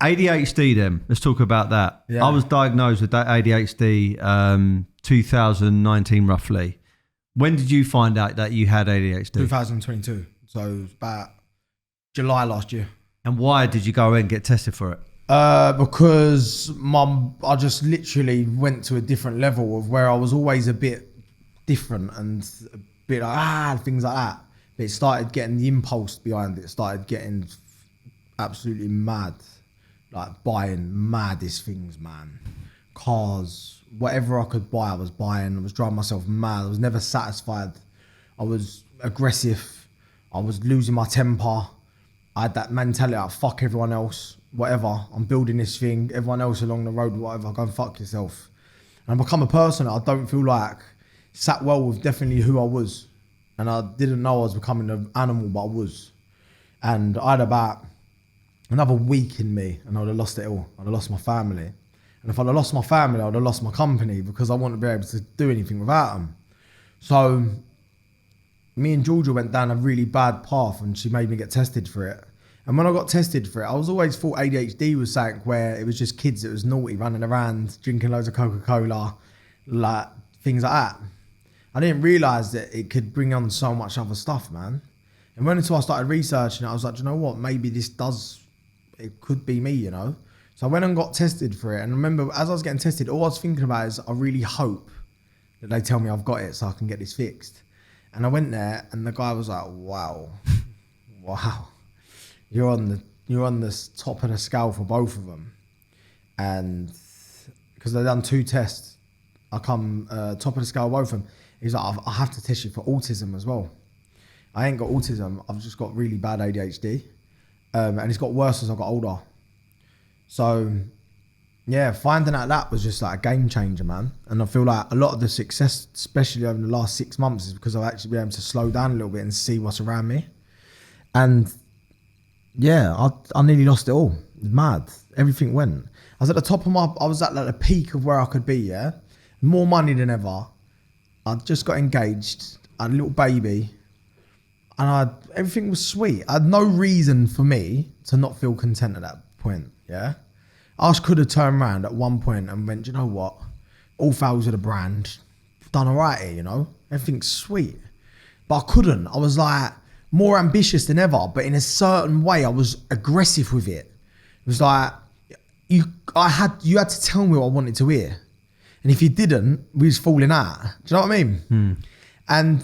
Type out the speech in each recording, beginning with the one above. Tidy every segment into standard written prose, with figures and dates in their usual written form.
ADHD then, let's talk about that. Yeah. I was diagnosed with that ADHD 2019 roughly. When did you find out that you had ADHD? 2022. So about July last year. And why did you go and get tested for it? Because I just literally went to a different level of where I was always a bit different and a bit like, things like that. But it started getting the impulse behind it, started getting absolutely mad. Like buying maddest things, man. Cars, whatever I could buy, I was buying. I was driving myself mad. I was never satisfied. I was aggressive. I was losing my temper. I had that mentality like, fuck everyone else, whatever. I'm building this thing. Everyone else along the road, whatever, go and fuck yourself. And I become a person that I don't feel like sat well with definitely who I was. And I didn't know I was becoming an animal, but I was. And I had about another week in me and I would have lost it all. I'd have lost my family. And if I'd have lost my family, I would have lost my company because I wouldn't be able to do anything without them. So me and Georgia went down a really bad path and she made me get tested for it. And when I got tested for it, I was always thought ADHD was something where it was just kids that was naughty, running around, drinking loads of Coca-Cola, like things like that. I didn't realise that it could bring on so much other stuff, man. And when until I started researching it, I was like, do you know what? Maybe it could be me, you know? So I went and got tested for it. And I remember as I was getting tested, all I was thinking about is I really hope that they tell me I've got it so I can get this fixed. And I went there and the guy was like, wow, you're on the top of the scale for both of them. And because they've done 2 tests, I come top of the scale both of them. He's like, I have to test you for autism as well. I ain't got autism, I've just got really bad ADHD. And it's got worse as I got older. So yeah, finding out that was just like a game changer, man. And I feel like a lot of the success, especially over the last 6 months, is because I've actually been able to slow down a little bit and see what's around me. And yeah, I nearly lost it all. It was mad. Everything went. I was at the top of I was at like the peak of where I could be, yeah? More money than ever. I just got engaged. I had a little baby. And everything was sweet. I had no reason for me to not feel content at that point, yeah? I could have turned around at one point and went, you know what? All fails with a brand. Done all right here, you know? Everything's sweet. But I couldn't. I was like more ambitious than ever, but in a certain way, I was aggressive with it. It was like, you had to tell me what I wanted to hear. And if you didn't, we was falling out. Do you know what I mean? And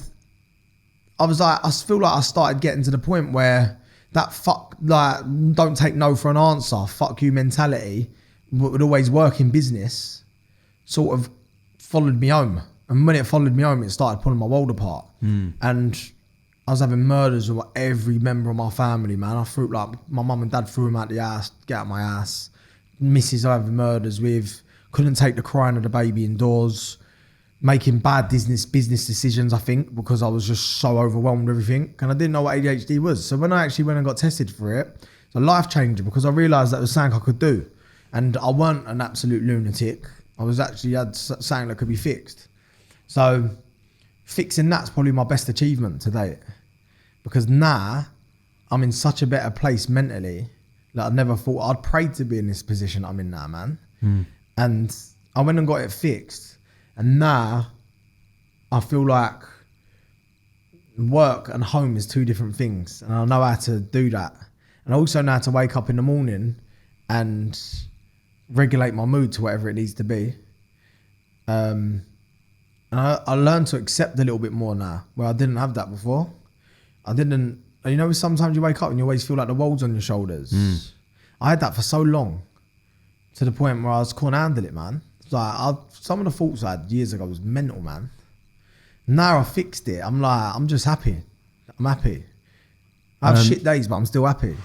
I was like, I feel like I started getting to the point where that don't take no for an answer, fuck you mentality would always work in business sort of followed me home. And when it followed me home, it started pulling my world apart. And I was having murders with every member of my family, man. I threw, like, my mum and dad threw him out the house, get out my ass. Missus I having murders with, couldn't take the crying of the baby indoors. Making bad business decisions, I think, because I was just so overwhelmed with everything. And I didn't know what ADHD was. So when I actually went and got tested for it, it's a life changer because I realised that was something I could do. And I weren't an absolute lunatic. I was actually had something that could be fixed. So fixing that's probably my best achievement to date. Because now I'm in such a better place mentally that I never thought I'd prayed to be in this position I'm in now, man. And I went and got it fixed. And now I feel like work and home is 2 different things. And I know how to do that. And I also know how to wake up in the morning and regulate my mood to whatever it needs to be. And I learned to accept a little bit more now, where I didn't have that before. You know, sometimes you wake up and you always feel like the world's on your shoulders. I had that for so long, to the point where I couldn't handle it, man. Like some of the thoughts I had years ago was mental, man. Now I fixed it. I'm just happy. I'm happy. I have shit days, but I'm still happy.